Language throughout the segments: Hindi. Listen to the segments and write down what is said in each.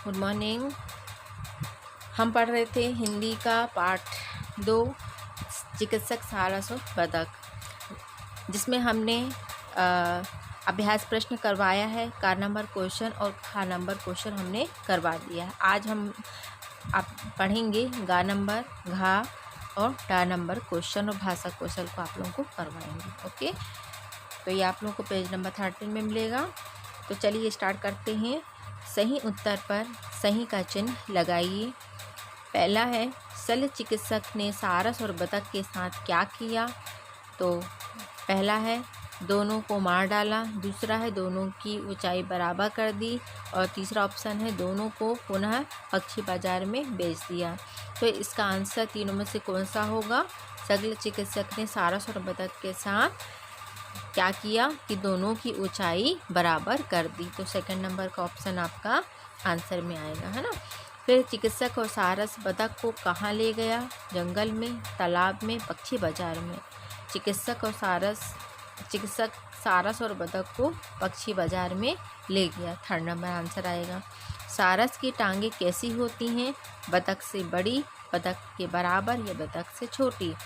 Good morning. हम पढ़ रहे थे हिंदी का पाठ 2 चिकित्सक सारस और बतख, जिसमें हमने अभ्यास प्रश्न करवाया है, कार नंबर क्वेश्चन और खा नंबर क्वेश्चन हमने करवा दिया है। आज हम आप पढ़ेंगे गा नंबर, घा और डा नंबर क्वेश्चन और भाषा कौशल को आप लोगों को करवाएंगे। ओके, तो ये आप लोगों को पेज नंबर 13 में मिलेगा। तो चलिए स्टार्ट करते हैं। सही उत्तर पर सही का चिन्ह लगाइए। पहला है, शल्य चिकित्सक ने सारस और बतख के साथ क्या किया? तो पहला है दोनों को मार डाला, दूसरा है दोनों की ऊंचाई बराबर कर दी और तीसरा ऑप्शन है दोनों को पुनः पक्षी बाजार में बेच दिया। तो इसका आंसर तीनों में से कौन सा होगा? शल्य चिकित्सक ने सारस और बतख के साथ क्या किया कि दोनों की ऊंचाई बराबर कर दी। तो सेकंड नंबर का ऑप्शन आपका आंसर में आएगा, है ना। फिर चिकित्सक और सारस बतख को कहाँ ले गया? जंगल में, तालाब में, पक्षी बाजार में। चिकित्सक सारस और बतख को पक्षी बाजार में ले गया। थर्ड नंबर आंसर आएगा। सारस की टांगें कैसी होती हैं? बतख से बड़ी, बतख के बराबर या बतख से छोटी?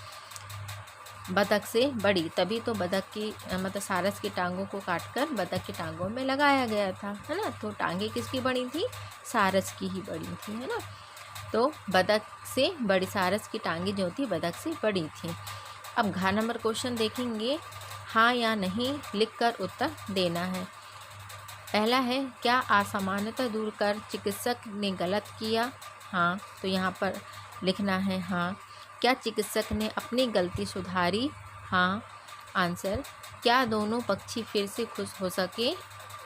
बतख से बड़ी, तभी तो बतख की सारस की टांगों को काटकर बतख की टांगों में लगाया गया था, है ना। तो टांगें किसकी बड़ी थी? सारस की ही बड़ी थी, है ना। तो बतख से बड़ी, सारस की टांगें जो थी बतख से बड़ी थी। अब घा नंबर क्वेश्चन देखेंगे। हाँ या नहीं लिखकर उत्तर देना है। पहला है, क्या असामान्यता दूर कर चिकित्सक ने गलत किया? हाँ, तो यहाँ पर लिखना है हाँ। क्या चिकित्सक ने अपनी गलती सुधारी? हाँ। आंसर, क्या दोनों पक्षी फिर से खुश हो सके?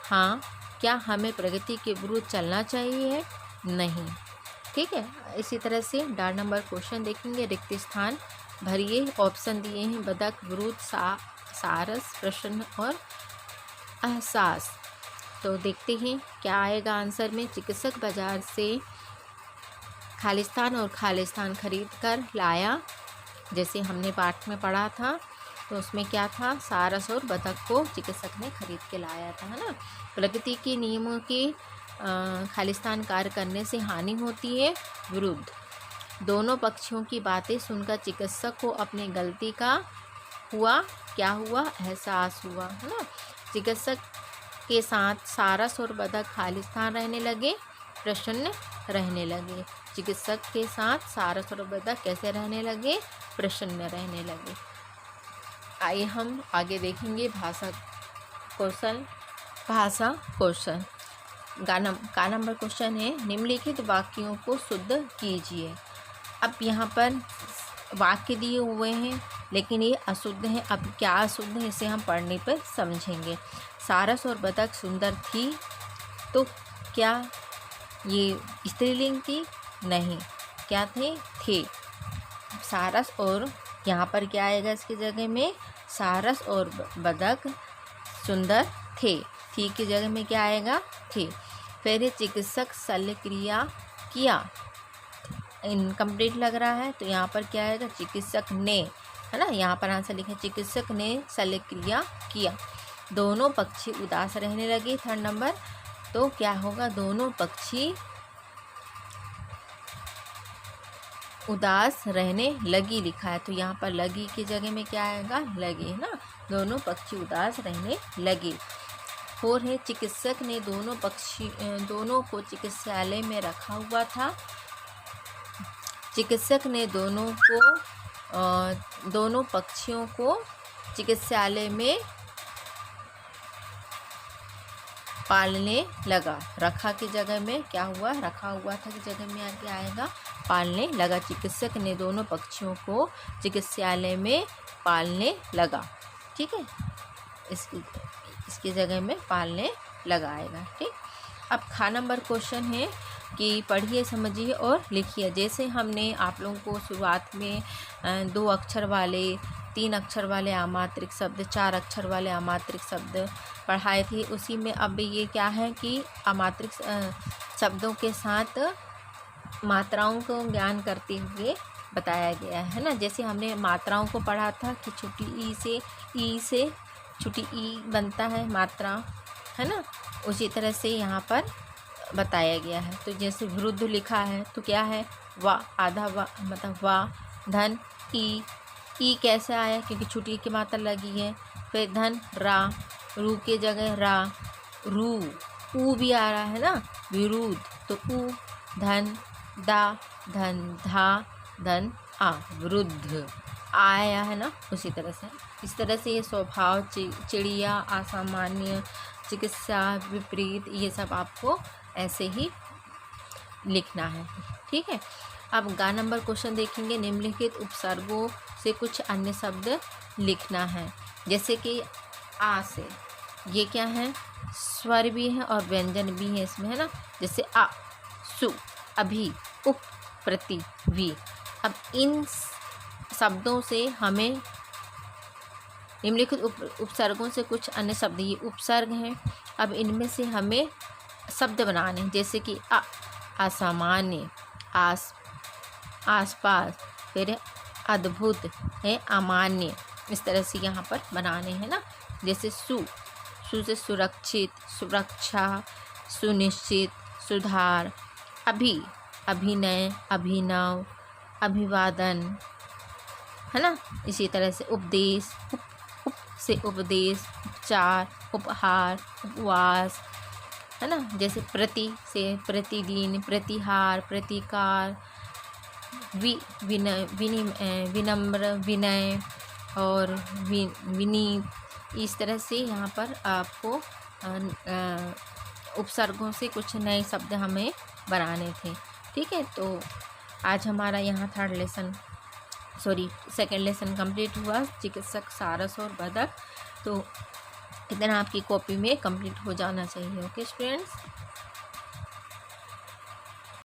हाँ। क्या हमें प्रगति के विरुद्ध चलना चाहिए? नहीं। ठीक है, इसी तरह से डा नंबर क्वेश्चन देखेंगे। रिक्त स्थान भरिए। ऑप्शन दिए हैं बतख, विरुद्ध, सारस, प्रश्न और एहसास। तो देखते हैं क्या आएगा आंसर में। चिकित्सक बाजार से खालिस्तान और खालिस्तान खरीद कर लाया, जैसे हमने पाठ में पढ़ा था। तो उसमें क्या था? सारस और बतख को चिकित्सक ने खरीद के लाया था, है ना। प्रकृति के नियमों के खालिस्तान कार्य करने से हानि होती है, विरुद्ध। दोनों पक्षियों की बातें सुनकर चिकित्सक को अपनी गलती का क्या हुआ? एहसास हुआ, है ना। चिकित्सक के साथ सारस और बतख खालिस्तान रहने लगे, प्रसन्न रहने लगे। चिकित्सक के साथ सारस और बतख कैसे रहने लगे? प्रसन्न रहने लगे। आइए हम आगे देखेंगे भाषा कौशल। का नंबर क्वेश्चन है, निम्नलिखित वाक्यों को शुद्ध कीजिए। अब यहाँ पर वाक्य दिए हुए हैं, लेकिन ये अशुद्ध है। अब क्या अशुद्ध है इसे हम पढ़ने पर समझेंगे। सारस और बतख सुंदर थी, तो क्या ये स्त्रीलिंग थी? नहीं। क्या थे? सारस और यहाँ पर क्या आएगा इसकी जगह में? सारस और बतख सुंदर थे। थी की जगह में क्या आएगा? थे। फिर ये चिकित्सक शल्य क्रिया किया, इनकम्प्लीट लग रहा है, तो यहाँ पर क्या आएगा? चिकित्सक ने, है ना। यहाँ पर आंसर लिखे चिकित्सक ने शल्य क्रिया किया। दोनों पक्षी उदास रहने लगे। थर्ड नंबर, तो क्या होगा? दोनों पक्षी उदास रहने लगी लिखा है, तो यहाँ पर लगी की जगह में क्या आएगा? लगे, है ना। दोनों पक्षी उदास रहने लगे। और है, चिकित्सक ने दोनों को चिकित्सालय में रखा हुआ था। चिकित्सक ने दोनों पक्षियों को चिकित्सालय में पालने लगा। रखा की जगह में क्या हुआ? रखा हुआ था की जगह में क्या आएगा? पालने लगा। चिकित्सक ने दोनों पक्षियों को चिकित्सालय में पालने लगा। ठीक है, इसकी जगह में पालने लगा आएगा। ठीक। अब खा नंबर क्वेश्चन है कि पढ़िए, समझिए और लिखिए। जैसे हमने आप लोगों को शुरुआत में 2 अक्षर वाले, 3 अक्षर वाले अमात्रिक शब्द, 4 अक्षर वाले अमात्रिक शब्द पढ़ाए थे, उसी में अब ये क्या है कि अमात्रिक शब्दों के साथ मात्राओं को ज्ञान करते हुए बताया गया है ना। जैसे हमने मात्राओं को पढ़ा था कि छोटी ई से छोटी ई बनता है मात्रा, है ना। उसी तरह से यहाँ पर बताया गया है। तो जैसे विरुद्ध लिखा है तो क्या है, वा, आधा वा मतलब वा, धन ई कैसे आया, क्योंकि छुट्टी की मात्रा लगी है। फिर धन रा, रू के जगह रा, रू, ऊ भी आ रहा है ना, विरुद्ध, तो ऊ, धन दा, धन धा, धन आ, विरुद्ध आया है ना, उसी तरह से। इस तरह से ये स्वभाव, चिड़िया, असामान्य, चिकित्सा, विपरीत, ये सब आपको ऐसे ही लिखना है। ठीक है। अब गा नंबर क्वेश्चन देखेंगे। निम्नलिखित उपसर्गों से कुछ अन्य शब्द लिखना है। जैसे कि आ से, ये क्या है, स्वर भी है और व्यंजन भी है इसमें, है ना। जैसे आ, सु, अभी, उप, प्रति, वी। अब इन शब्दों से हमें निम्नलिखित उपसर्गों से कुछ अन्य शब्द, ये उपसर्ग हैं। अब इनमें से हमें शब्द बनाने, जैसे कि असामान्य, आसपास, फिर अद्भुत है, अमान्य, इस तरह से यहाँ पर बनाने हैं ना। जैसे सु से सुरक्षित, सुरक्षा, सुनिश्चित, सुधार। अभी, अभिनय, अभिनव, अभिवादन, है ना। इसी तरह से उपदेश, उप से उपदेश, उपचार, उपहार, उपवास, है ना। जैसे प्रति से प्रतिदिन, प्रतिहार, प्रतिकार, विनम्र, विनय और विनीत। इस तरह से यहाँ पर आपको उपसर्गों से कुछ नए शब्द हमें बनाने थे। ठीक है। तो आज हमारा यहाँ सेकंड लेसन कंप्लीट हुआ, चिकित्सक, सारस और बतख। तो इतना आपकी कॉपी में कंप्लीट हो जाना चाहिए। Okay students.